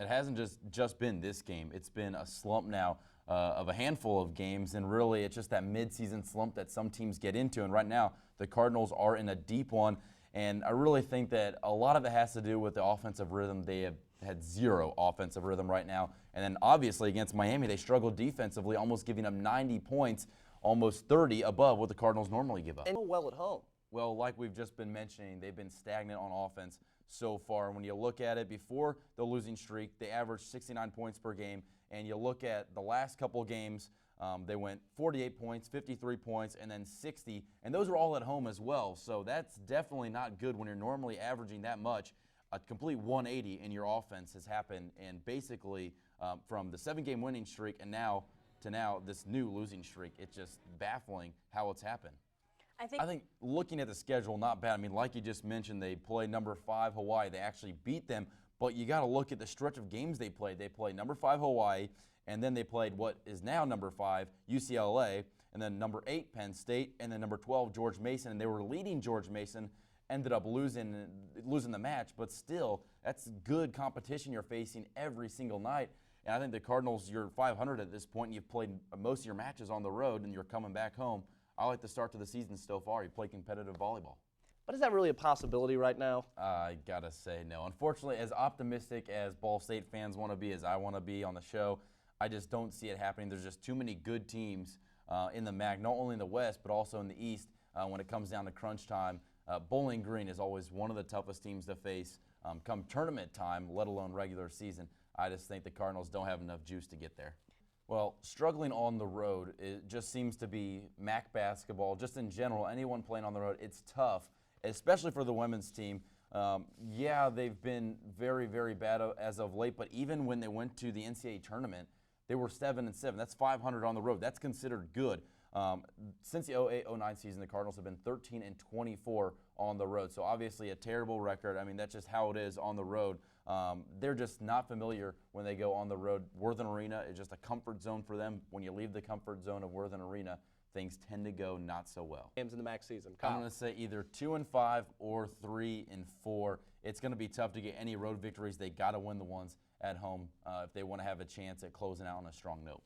It hasn't just been this game. It's been a slump now of a handful of games, and really it's just that midseason slump that some teams get into. And right now, the Cardinals are in a deep one, and I really think that a lot of it has to do with the offensive rhythm. They have had zero offensive rhythm right now. And then obviously against Miami, they struggled defensively, almost giving up 90 points, almost 30 above what the Cardinals normally give up. And well at home. Well, like we've just been mentioning, they've been stagnant on offense so far. When you look at it before the losing streak, they averaged 69 points per game. And you look at the last couple of games, they went 48 points, 53 points, and then 60. And those were all at home as well. So that's definitely not good when you're normally averaging that much. A complete 180 in your offense has happened. And basically from the 7-game winning streak and now this new losing streak, it's just baffling how it's happened. I think looking at the schedule, not bad. I mean, like you just mentioned, they play number 5 Hawaii. They actually beat them, but you got to look at the stretch of games they played. They played number 5 Hawaii, and then they played what is now number 5 UCLA, and then number 8 Penn State, and then number 12 George Mason. And they were leading George Mason, ended up losing the match, but still, that's good competition you're facing every single night. And I think the Cardinals, you're 500 at this point, and you've played most of your matches on the road, and you're coming back home. I like the start to the season so far. You play competitive volleyball. But is that really a possibility right now? I got to say no. Unfortunately, as optimistic as Ball State fans want to be, as I want to be on the show, I just don't see it happening. There's just too many good teams in the MAC, not only in the West, but also in the East when it comes down to crunch time. Bowling Green is always one of the toughest teams to face come tournament time, let alone regular season. I just think the Cardinals don't have enough juice to get there. Well, struggling on the road, it just seems to be MAC basketball. Just in general, anyone playing on the road, it's tough, especially for the women's team. Yeah, they've been very, very bad as of late, but even when they went to the NCAA tournament, they were 7-7. That's 500 on the road. That's considered good. Since the 08-09 season, the Cardinals have been 13-24 on the road. So obviously a terrible record. I mean, that's just how it is on the road. They're just not familiar when they go on the road. Worthen Arena is just a comfort zone for them. When you leave the comfort zone of Worthen Arena, things tend to go not so well. Games in the MAC season. I'm going to say either 2-5 or 3-4. It's going to be tough to get any road victories. They got to win the ones at home if they want to have a chance at closing out on a strong note.